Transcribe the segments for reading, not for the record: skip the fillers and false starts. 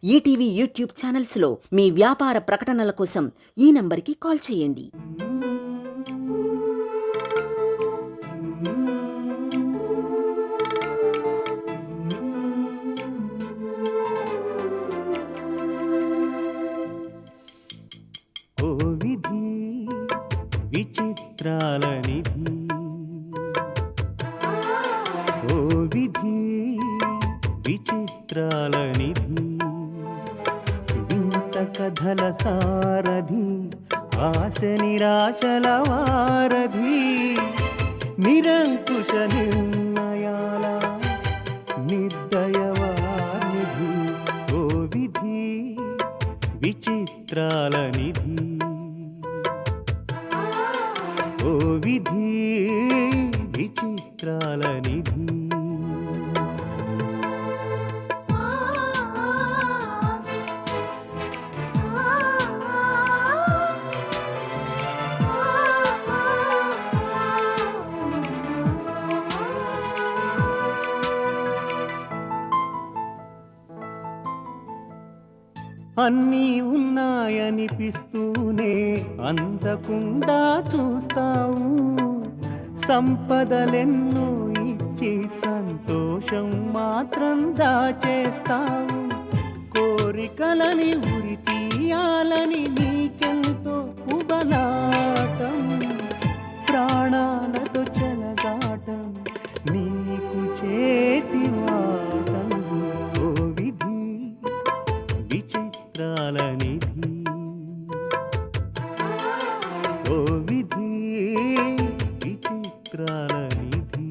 ETV YouTube ఛానల్స్లో మీ వ్యాపార ప్రకటనల కోసం ఈ నంబర్కి కాల్ చేయండి. ఓ విధి విచిత్రాల నిధి, ఓ విధి విచిత్రాల నిధి, వింత కథల సారథి, ఆశ నిరాశల వారధి, నిరంకుశ నిర్ణయాల నిర్దయవానిధి, ఓ విధి విచిత్రాల నిధి, ఓ విధి విచిత్రాల నిధి. అన్నీ ఉన్నాయనిపిస్తూనే అందకుండా చూస్తావు, సంపదలెన్నో ఇచ్చి సంతోషం మాత్రం దాచేస్తావు, కోరికలని ఉరి తీయాలని నీకెంతో ఉబలాటం, ప్రాణాలతో చెలగాటం నీకు చేతివాటం, ఓ విధి విచిత్రాల నిధి, ఓ విధి విచిత్రాల నిధి.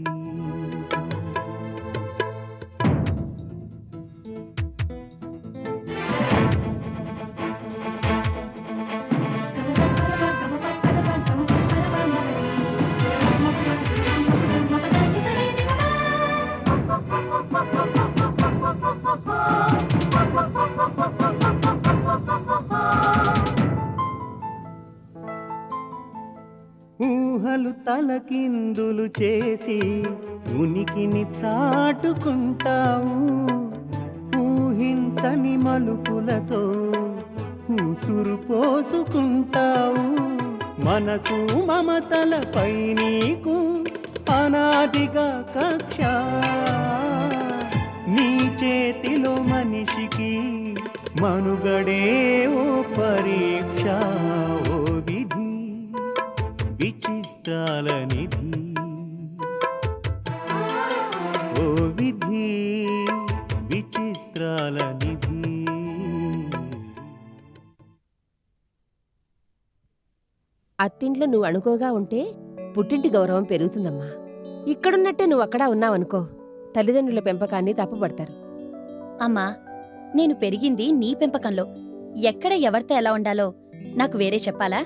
ఊహలు తలకిందులు చేసి ఉనికిని చాటుకుంటావు, ఊహించని మలుపులతో ఉసురు పోసుకుంటావు, మనసు మమతలపై నీకు అనాదిగా కక్ష, నీ చేతిలో మనిషికి మనుగడే ఓ పరీక్ష, ఓ విధి విచిత్రాల నిధి, ఓ విధి విచిత్రాల నిధి. అత్తింట్లో నువ్వు అణుకోగా ఉంటే పుట్టింటి గౌరవం పెరుగుతుందమ్మా. ఇక్కడున్నట్టే నువ్వు అక్కడ ఉన్నావనుకో, తల్లిదండ్రుల పెంపకాన్ని తప్పుపడతారు. అమ్మా, నేను పెరిగింది నీ పెంపకంలో. ఎక్కడ ఎవరితో ఎలా ఉండాలో నాకు వేరే చెప్పాలా?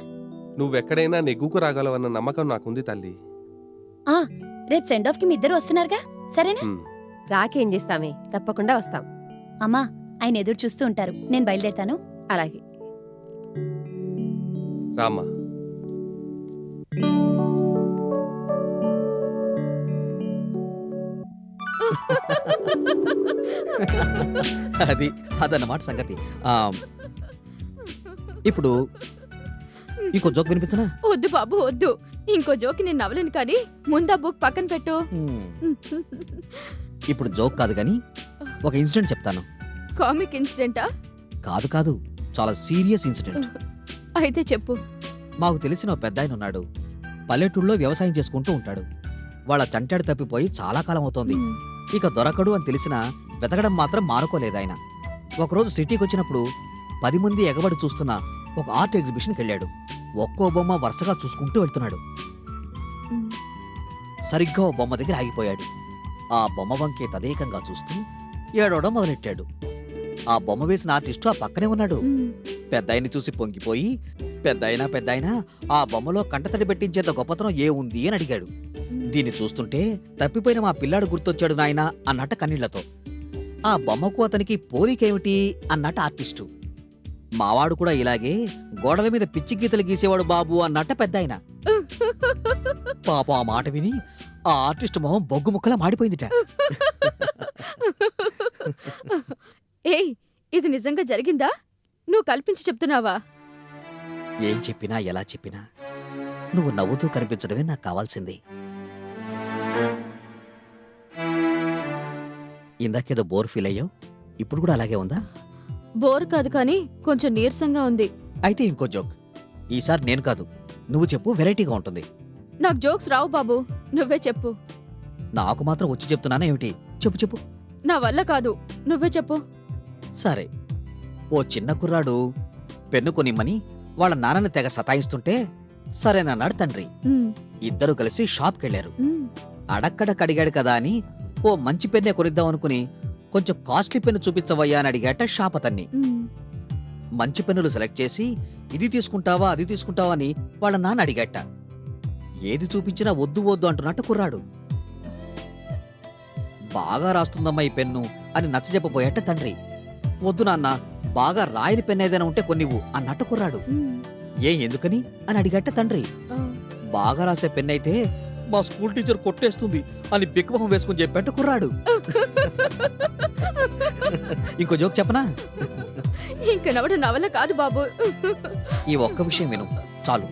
నువ్వెక్కడైనా నెగ్గుకు రాగలవన్న నమ్మకం నాకుంది తల్లి. రేపు సెండ్ ఆఫ్ కి మీ ఇద్దరు వస్తున్నారుగా, సరేనా? రాకేం చేస్తామే, తప్పకుండా వస్తాం. అమ్మా, ఆయన ఎదురు చూస్తూ ఉంటారు, నేను బయలుదేరుతాను. అలాగే రామ్మా. అదన్నమాట సంగతి. ఇప్పుడు ఇంకో జోక్ వినిపించనా? వద్దు బాబు వద్దు, ఇంకో జోక్ నేను నవ్వలేను, కానీ ముందా బుక్ పక్కన పెట్టు. ఇప్పుడు జోక్ కాదు గాని ఒక ఇన్సిడెంట్ చెప్తాను. కామిక్ ఇన్సిడెంటా? కాదు కాదు, చాలా సీరియస్ ఇన్సిడెంట్. అయితే చెప్పు. మాకు తెలిసిన పెద్ద ఆయన ఉన్నాడు. పల్లెటూళ్ళలో వ్యవసాయం చేసుకుంటూ ఉంటాడు. వాళ్ళ చంటాడు తప్పిపోయి చాలా కాలం అవుతోంది. ఇక దొరకడు అని తెలిసినా వెతకడం మాత్రం మానుకోలేదు ఆయన. ఒకరోజు సిటీకి వచ్చినప్పుడు 10 మంది ఎగబడి చూస్తున్న ఒక ఆర్ట్ ఎగ్జిబిషన్కి వెళ్ళాడు. ఒక్కో బొమ్మ వరుసగా చూసుకుంటూ వెళ్తున్నాడు. సరిగ్గా ఓ బొమ్మ దగ్గర ఆగిపోయాడు. ఆ బొమ్మ వంకే తదేకంగా చూస్తూ ఏడవడం మొదలెట్టాడు. ఆ బొమ్మ వేసిన ఆర్టిస్టు ఆ పక్కనే ఉన్నాడు. పెద్దాయన్ని చూసి పొంగిపోయి, పెద్దాయనా ఆ బొమ్మలో కంటతడి పెట్టించేంత గొప్పతనం ఏ ఉంది అని అడిగాడు. దీన్ని చూస్తుంటే తప్పిపోయిన మా పిల్లాడు గుర్తొచ్చాడు నాయనా అన్నట్ట కన్నీళ్లతో. ఆ బొమ్మకు అతనికి పోలికేమిటి అన్నట్ట ఆర్టిస్టు. మావాడు కూడా ఇలాగే గోడల మీద పిచ్చి గీతలు గీసేవాడు బాబు అన్నట్ట పెద్దాయన. పాపం ఆ మాట విని ఆ ఆర్టిస్ట్ మొహం బొగ్గు ముక్కలా మాడిపోయిందిట. ఏయ్, ఇది నిజంగా జరిగిందా? నువ్వు కల్పించి చెప్తున్నావా? ఏం చెప్పినా ఎలా చెప్పినా నువ్వు నవ్వుతూ కనిపించడమే నాకు కావాల్సింది. ఇందాకేదో బోర్ ఫీల్ అయ్యావు, ఇప్పుడు కూడా అలాగే ఉందా? బోర్ కాదు కానీ కొంచెం నీరసంగా ఉంది. అయితే ఇంకో జోక్. ఈసారి నేను కాదు, నువ్వు చెప్పు, వెరైటీగా ఉంటుంది. నాకు జోక్స్ రావు బాబు, నువ్వే చెప్పు. నాకు మాత్రం వచ్చి చెప్తున్నానా ఏమిటి? చెప్పు చెప్పు. నా వల్ల కాదు, నువ్వే చెప్పు. సరే, ఓ చిన్న కుర్రాడు పెన్ను కొనిమ్మని వాళ్ళ నాన్నని తెగ సతాయిస్తుంటే సరేనన్నాడు తండ్రి. ఉమ్, ఇద్దరు కలిసి షాప్కెళ్లారు. ఉమ్, అడక్కడక్ అడిగాడు కదా అని ఓ మంచి పెన్నే కొనిద్దాం అనుకుని కొంచెం కాస్ట్లీ పెన్ను చూపించవయ్యా అని అడిగాట షాప్ అతన్ని. ఉమ్. మంచి పెన్నులు సెలెక్ట్ చేసి ఇది తీసుకుంటావా అది తీసుకుంటావా అని వాళ్ళ నాన్న అడిగాట. ఏది చూపించినా వద్దు వద్దు అంటున్నట్టు కుర్రాడు. బాగా రాస్తుందమ్మా ఈ పెన్ను అని నచ్చజెప్పబోయాట తండ్రి. వద్దు నాన్న, బాగా రాయని పెన్ను ఏదైనా ఉంటే కొన్నివ్వు అన్నట్టు కుర్రాడు. ఉమ్, ఎందుకని అని అడిగాట తండ్రి. ఆ. బాగా రాసే పెన్ అయితే మా స్కూల్ టీచర్ కొట్టేస్తుంది అని బిక్కుమొహం వేసుకుని చెప్పాట కుర్రాడు. ఇంకో జోక్ చెప్పనా? ఇంక నవ్వడం నా వల్ల కాదు బాబు. ఈ ఒక్క విషయం విను చాలు,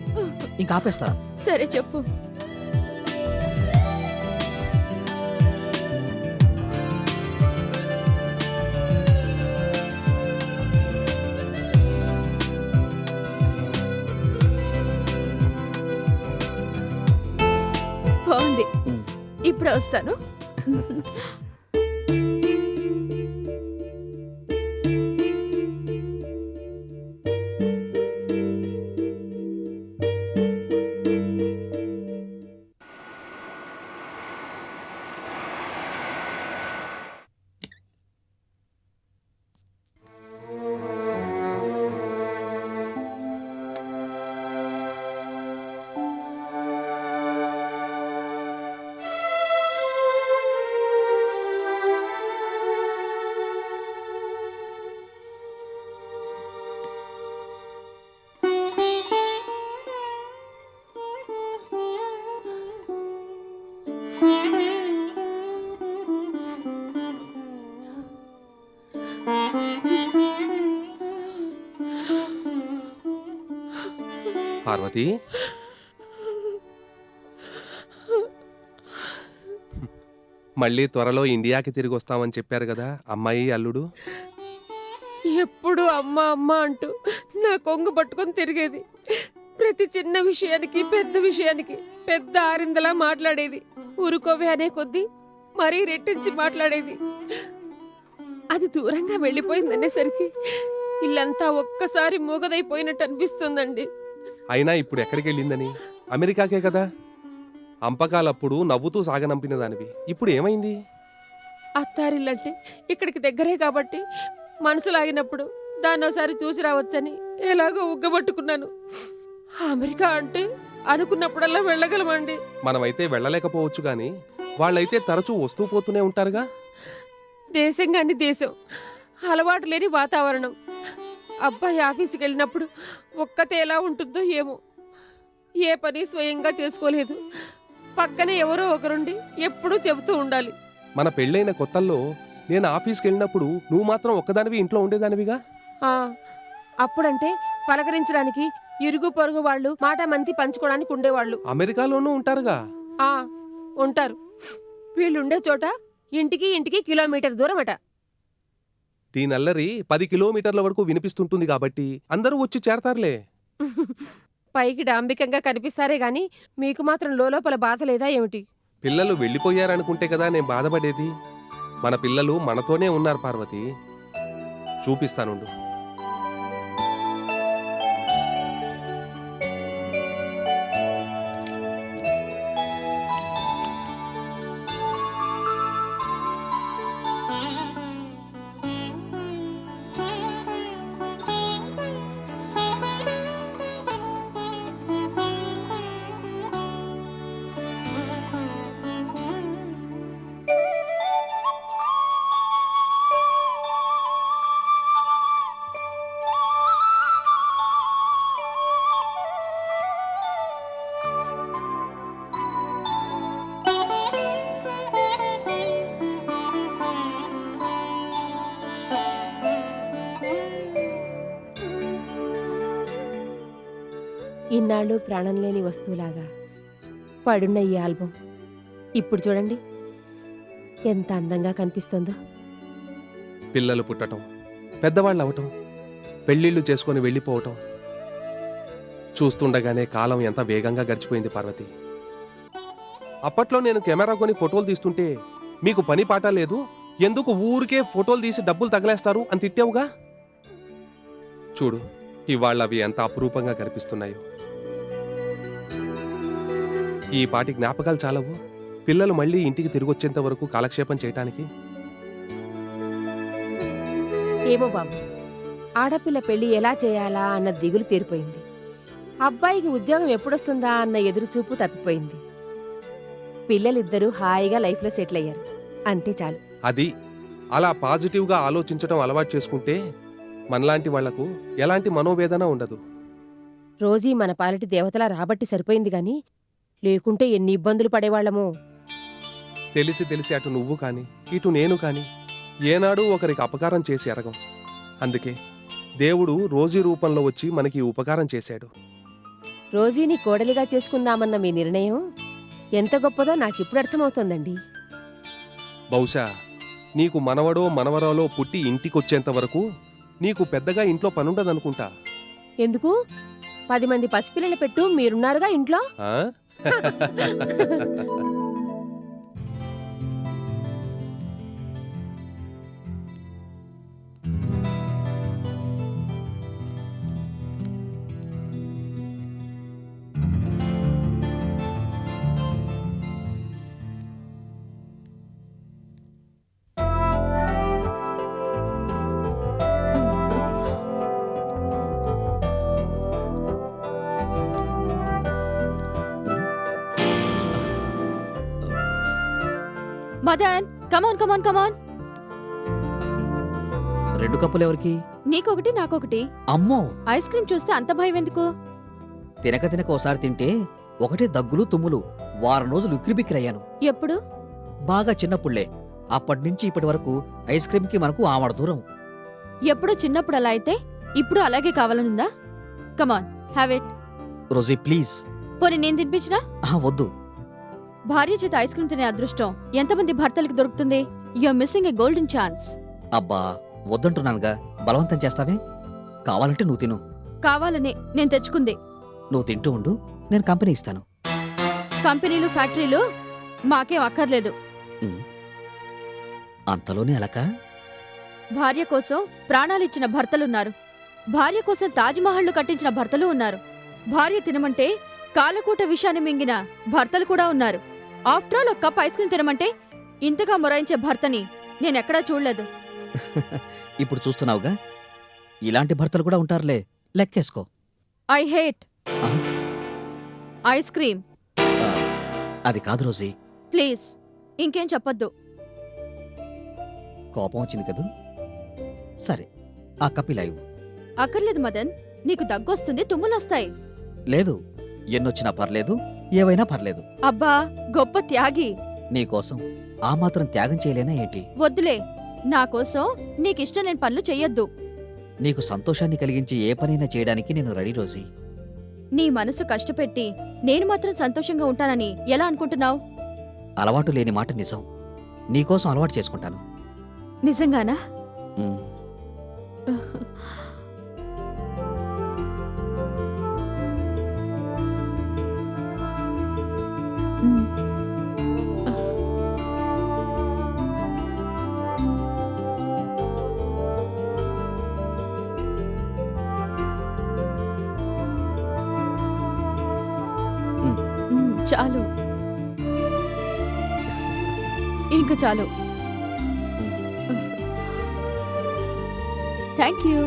ఇంకా ఆపేస్తా. సరే చెప్పు. బాగుంది, ఉమ్. ఇప్పుడే వస్తాను. పార్వతి, మళ్ళీ త్వరలో ఇండియాకి తిరిగి వస్తామని చెప్పారు కదా అమ్మాయి అల్లుడు. ఎప్పుడు అమ్మ అమ్మ అంటూ నా కొంగు పట్టుకొని తిరిగేది. ప్రతి చిన్న విషయానికి పెద్ద విషయానికి పెద్ద ఆరిందలా మాట్లాడేది. ఊరుకోవే అనే కొద్దీ మరీ రెట్టించి మాట్లాడేది. అది దూరంగా వెళ్ళిపోయిందనేసరికి ఇల్లంతా ఒక్కసారి మూగదైపోయినట్టు అనిపిస్తుందండి. అయినా ఇప్పుడు ఎక్కడికి వెళ్ళిందని? అమెరికాకే కదా. అంపకాలప్పుడు నవ్వుతూ సాగనంపిన దానివి, ఇప్పుడు ఏమైంది? అత్తారిల్లంటే ఇక్కడికి దగ్గరే కాబట్టి మనసు లాగినప్పుడు దాన్ని ఒకసారి చూసి రావచ్చని ఎలాగో ఉగ్గబట్టుకున్నాను. అమెరికా అంటే అనుకున్నప్పుడల్లా వెళ్ళగలమండి. మనమైతే వెళ్ళలేకపోవచ్చు గాని వాళ్ళైతే తరచూ వస్తూ పోతూనే ఉంటారుగా. దేశం కాని దేశం, అలవాటు లేని వాతావరణం. అబ్బాయి ఆఫీస్కి వెళ్ళినప్పుడు ఒక్కతే ఎలా ఉంటుందో ఏమో. ఏ పని స్వయంగా చేసుకోలేదు. పక్కనే ఎవరో ఒకరుండి ఎప్పుడూ చెబుతూ ఉండాలి. మన పెళ్ళైన కొత్తల్లో నేను ఆఫీస్కి వెళ్ళినప్పుడు నువ్వు మాత్రం ఒక్కదానివి ఇంట్లో ఉండేదానివిగా. ఆ, అప్పుడంటే పలకరించడానికి ఇరుగు పొరుగు వాళ్ళు మాట మంతి పంచుకోవడానికి ఉండేవాళ్ళు. అమెరికాలోనూ ఉంటారుగా. ఆ, ఉంటారు. వీళ్ళుండే చోట ఇంటికి ఇంటికి కిలోమీటర్ దూరం అట. దీనల్లరి 10 కిలోమీటర్ల వరకు వినిపిస్తుంటుంది కాబట్టి అందరూ వచ్చి చేరతారులే. పైకి డాంబికంగా కనిపిస్తారే గాని మీకు మాత్రం లోపల బాధ లేదా ఏమిటి? పిల్లలు వెళ్ళిపోయారనుకుంటే కదా నేను బాధపడేది. మన పిల్లలు మనతోనే ఉన్నారు పార్వతి. చూపిస్తానుండు. ఇన్నాళ్ళు ప్రాణం లేని వస్తువులాగా పడున్న ఈ ఆల్బం ఇప్పుడు చూడండి ఎంత అందంగా కనిపిస్తుందో. పిల్లలు పుట్టటం, పెద్దవాళ్ళు అవటం, పెళ్ళిళ్ళు చేసుకొని వెళ్ళిపోవటం చూస్తుండగానే కాలం ఎంత వేగంగా గడిచిపోయింది పార్వతి. అప్పట్లో నేను కెమెరా కొని ఫోటోలు తీస్తుంటే మీకు పని పాట లేదు, ఎందుకు ఊరికే ఫోటోలు తీసి డబ్బులు తగలేస్తారు అని తిట్టావుగా. చూడు ఇవాళ అవి ఎంత అపురూపంగా కనిపిస్తున్నాయో. ఈ పాటి జ్ఞాపకాలు చాలవు పిల్లలు మళ్ళీ ఇంటికి తిరిగొచ్చేంత వరకు కాలక్షేపం చేయటానికి. ఏమో బాబు, ఆడపిల్ల పెళ్లి ఎలా చేయాలా అన్న దిగులు తీరిపోయింది. అబ్బాయికి ఉద్యోగం ఎప్పుడొస్తుందా అన్న ఎదురుచూపు తప్పిపోయింది. పిల్లలిద్దరూ హాయిగా లైఫ్లో సెటిల్ అయ్యారు, అంతే చాలు. అది అలా పాజిటివ్గా ఆలోచించడం అలవాటు చేసుకుంటే మనలాంటి వాళ్లకు ఎలాంటి మనోవేదన ఉండదు. రోజీ మన పాలిటి దేవతలా రాబట్టి సరిపోయింది గాని లేకుంటే ఎన్ని ఇబ్బందులు పడేవాళ్లమో. తెలిసి తెలిసి అటు నువ్వు కాని ఇటు నేను కాని ఏనాడు ఒకరికి అపకారం చేసి ఎరగం. అందుకే దేవుడు రోజీ రూపంలో వచ్చి మనకి ఉపకారం చేశాడు. రోజీని కోడలిగా చేసుకుందామన్న మీ నిర్ణయం ఎంత గొప్పదో నాకిప్పుడు అర్థమవుతోందండి. బహుశా నీకు మనవడో మనవరాలో పుట్టి ఇంటికొచ్చేంత వరకు నీకు పెద్దగా ఇంట్లో పనుండదనుకుంటా. ఎందుకు 10 మంది పసిపిల్లల పెట్టు మీరున్నారుగా ఇంట్లో. ఆ? మదన్, కమాన్ కమాన్ కమాన్. 2 కప్పులు ఎవరికి? నీకొకటి నాకొకటి. అమ్మో, ఐస్ క్రీమ్ చూస్తే అంత భయం ఎందుకు? తినక తినక ఒకసారి తింటే ఒకటే దగ్గులు తుమ్ములు. వారం రోజులు ఉక్కిరిబిక్కిరయ్యాను. ఎప్పుడు? బాగా చిన్నప్పుడులే. అప్పటి నుంచి ఇప్పటి వరకు ఐస్ క్రీమ్ కి మనకు ఆమడ దూరం. ఎప్పుడో చిన్నప్పుడు అలా అయితే ఇప్పుడు అలాగే కావాలనుందా? Come on, have it. Rosie please. పోనీ నేను తినిపించినా? వద్దు. భార్య చేత ఐస్ క్రీమ్ తినే అదృష్టం ఎంతమంది భర్తలకు దొరుకుతుంది? You are missing a golden chance. అబ్బా వద్దంటున్నానుగా, బలవంతం చేస్తావే? కావాలంటే నువ్వు తిను. కావాలనే నేను తెచ్చుకుంది. నువ్వు తింటూ ఉండు, నేను కంపెనీ ఇస్తాను. కంపెనీలు ఫ్యాక్టరీలు మాకేం అక్కర్లేదు. అంతలోనే అలక? భార్య కోసం ప్రాణాలిచ్చిన భర్తలున్నారు. భార్య కోసం తాజ్మహల్ను కట్టించిన భర్తలు ఉన్నారు. భార్య తినమంటే కాలకూట విషాన్ని మింగిన భర్తలు కూడా ఉన్నారు. ఆఫ్టర్ ఆల్ ఒక కప్ ఐస్ క్రీమ్ తినమంటే ఇంతగా మొరాయించే భర్తని నేనెక్కడా చూడలేదు. ఇప్పుడు చూస్తున్నావుగా, ఇలాంటి భర్తలు కూడా ఉంటారులే, లెక్కేసుకో. ఐ హేట్ ఆ? Ice cream. అది కాదు రోజీ. ప్లీజ్ ఇంకేం చెప్పొద్దు. కోపం వచ్చింది కదూ? సరే, ఆ కప్పిలా ఇవ్వు. అక్కర్లేదు మదన్, నీకు దగ్గొస్తుంది, తుమ్ములొస్తాయి. లేదు, ఎన్నొచ్చినా పర్లేదు, ఏవైనా పర్లేదు. అబ్బా గొప్ప త్యాగి. నీకోసం ఆ మాత్రం త్యాగం చేయలేనా ఏంటి? వద్దులే, నా కోసం నీకిష్టం లేని పనులు చెయ్యొద్దు. నీకు సంతోషాన్ని కలిగించే ఏ పనైనా చేయడానికి నేను రెడీ రోజీ. నీ మనసు కష్టపెట్టి నేను మాత్రం సంతోషంగా ఉంటానని ఎలా అనుకుంటున్నావు? అలవాటు లేని మాట నిజం. నీకోసం అలవాటు చేసుకుంటాను. నిజంగానా? ఉమ్. చాలు, ఇంక చాలు. Thank you.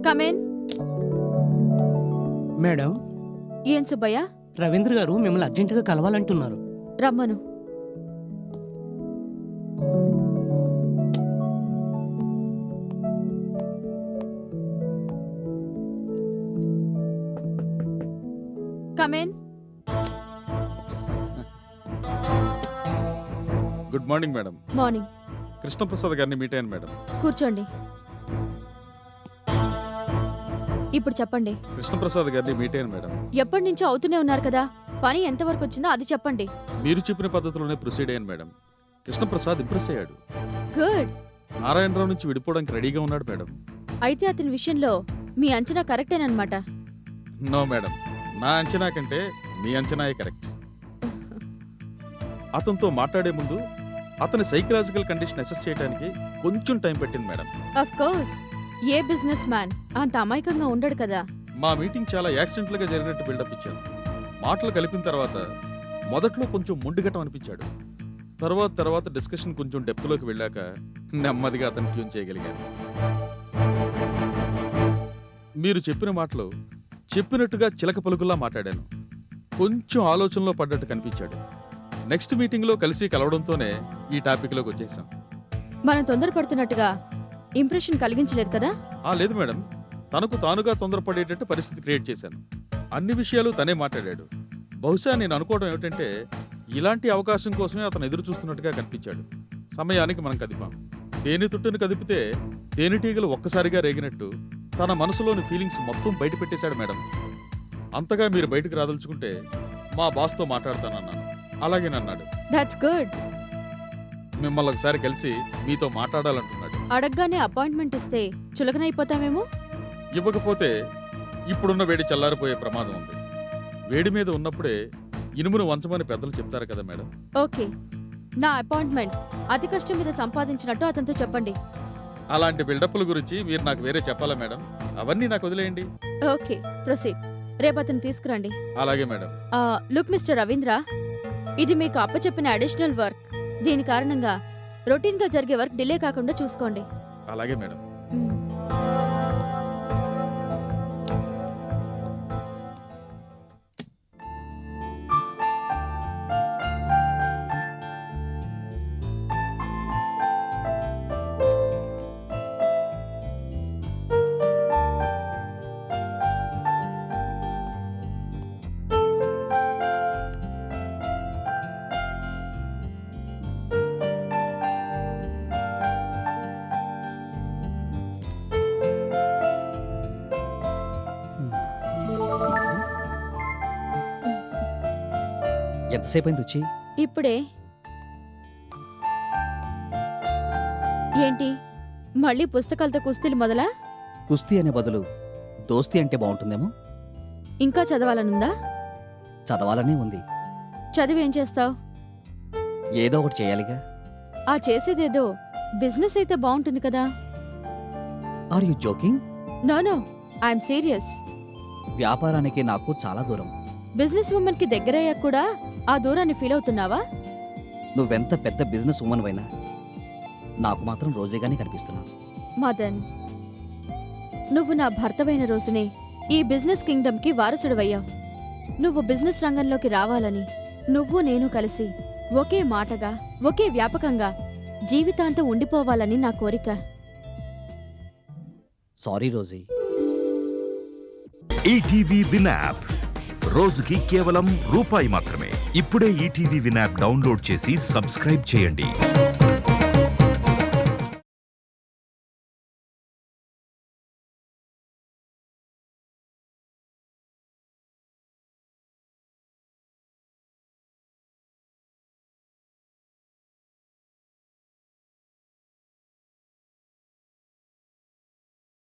కమేన్. మేడం, ఏం సుబ్బయ్య? రవీంద్ర గారు మిమ్మల్ని అర్జెంటుగా కలవాలంటున్నారు. రమ్మను. Good morning madam. Morning. Krishnaprasad గారిని మీట్ అయ్యాను మేడం. కూర్చోండి. ఇప్పుడు చెప్పండి. కృష్ణప్రసాద్ గారిని మీట్ అయ్యాను మేడం. ఎప్పటి నుంచో అవుతూనే ఉన్నారు కదా, పని ఎంతవరకు వచ్చిందో అది చెప్పండి. మీరు చెప్పిన పద్ధతిలోనే ప్రొసీడ్ అయ్యాను మేడం. కృష్ణప్రసాద్ ఇంప్రెస్ అయ్యాడు. గుడ్. నారాయణరావు నుంచి విడిపోవడానికి రెడీగా ఉన్నాడు మేడం. అయితే అతని విషయంలో మీ అంచనా కరెక్టేనమాట. నో మేడం, నా అంచనా కంటే మీ అంచనాయే కరెక్ట్. అతనితో మాట్లాడే ముందు అతని సైకలాజికల్ కండిషన్ అసెస్ చేయడానికి కొంచెం టైం పట్టింది madam. Of course, A business man అంత అమాయకంగా ఉండడు కదా. మా మీటింగ్ చాలా యాక్సిడెంట్లుగా జరిగినట్టు బిల్డప్ ఇచ్చాను. మాటలు కలిపిన తర్వాత మొదట్లో కొంచెం మొండిగటం అనిపించాడు. తర్వాత డిస్కషన్ కొంచెం డెప్త్లోకి వెళ్ళాక నెమ్మదిగా అతను ట్యూన్ చేయగలిగాను. మీరు చెప్పిన మాటలు చెప్పినట్టుగా చిలక పలుకుల్లా మాట్లాడాను. కొంచెం ఆలోచనలో పడ్డట్టు కనిపించాడు. నెక్స్ట్ మీటింగ్లో కలిసి కలవడంతోనే ఈ టాపిక్లోకి వచ్చేసాం. మనం తొందరపడుతున్నట్టుగా ఇంప్రెషన్ కలిగించలేదు కదా? లేదు మేడం, తనకు తానుగా తొందరపడేటట్టు పరిస్థితి క్రియేట్ చేశాను. అన్ని విషయాలు తనే మాట్లాడాడు. బహుశా నేను అనుకోవడం ఏమిటంటే ఇలాంటి అవకాశం కోసమే అతను ఎదురు చూస్తున్నట్టుగా కనిపించాడు. సమయానికి మనం కదిపాం. తేనె తుట్టును కదిపితే తేనెటీగలు ఒక్కసారిగా రేగినట్టు తన మనసులోని ఫీలింగ్స్ మొత్తం బయట పెట్టేశాడు మేడం. అంతగా మీరు బయటకు రాదలుచుకుంటే మా బాస్తో మాట్లాడతానన్నాను. అలాగేనన్నాడు. That's good. మిమ్మల్ని ఒకసారి కలిసి మీతో మాట్లాడాలంటున్నాడు. అడగగానే అపాయింట్మెంట్ ఇస్తే చులకనైపోతామేమో. ఇవ్వకపోతే ఇప్పుడున్న వేడి చల్లారిపోయే ప్రమాదం ఉంది. వేడి మీద ఉన్నప్పుడే ఇనుమును వంచమని పెద్దలు చెప్తారు కదా మేడం. ఓకే, నా అపాయింట్మెంట్ అతి కష్టం మీద సంపాదించినట్టు అతనితో చెప్పండి. అలాంటి బిల్డప్ల గురించి మీరు నాకు వేరే చెప్పాలా మేడం? అవన్నీ నాకు వదిలేయండి. Okay, proceed. రేపు అతను తీసుకురండి. అలాగే మేడం. లుక్ మిస్టర్ రవీంద్ర, ఇది మీకు అప్పచెప్పిన అడిషనల్ వర్క్. దీని కారణంగా రొటీన్గా జరిగే వర్క్ డిలే కాకుండా చూసుకోండి. అలాగే మేడం. మ్మ్. ఎంతసేపు అయింది వచ్చి? ఇప్పుడే. ఏంటి, మళ్ళీ పుస్తకాలతో కుస్తీలు మొదలా? కుస్తీ అనే బదులు దోస్తీ అంటే బాగుంటుందేమో. ఇంకా చదవాలనుందా? చదవాలనే ఉంది. చదివి ఏం చేస్తావు? ఏదో ఒకటి చేయాలిగా. ఆ చేసేదేదో బిజినెస్ అయితే బాగుంటుంది కదా. Are you joking? No, I'm serious. వ్యాపారానికి నాకు చాలా దూరం. బిజినెస్ ఉమెన్ కి దగ్గరయ్యాక కూడా ఆ దూరాన్ని ఫీల్ అవుతున్నావా? నువ్వెంత పెద్ద బిజినెస్ ఉమెన్ అయినా నాకు మాత్రం రోజేగానే కనిపిస్తున్నావు. మదన్, నువ్వు నా భర్తవైన రోజునే ఈ బిజినెస్ కింగ్డమ్ కి వారసుడవయ్యావు. నువ్వు బిజినెస్ రంగంలోకి రావాలని నువ్వు నేను కలిసి ఒకే మాటగా ఒకే వ్యాపకంగా జీవితాంతం ఉండిపోవాలని నా కోరిక. Sorry Rosie. ETV Win app రోజుకి కేవలం రూపాయి మాత్రమే. ఇప్పుడే ఈటీవీ విన్ యాప్ డౌన్లోడ్ చేసి సబ్స్క్రైబ్ చేయండి.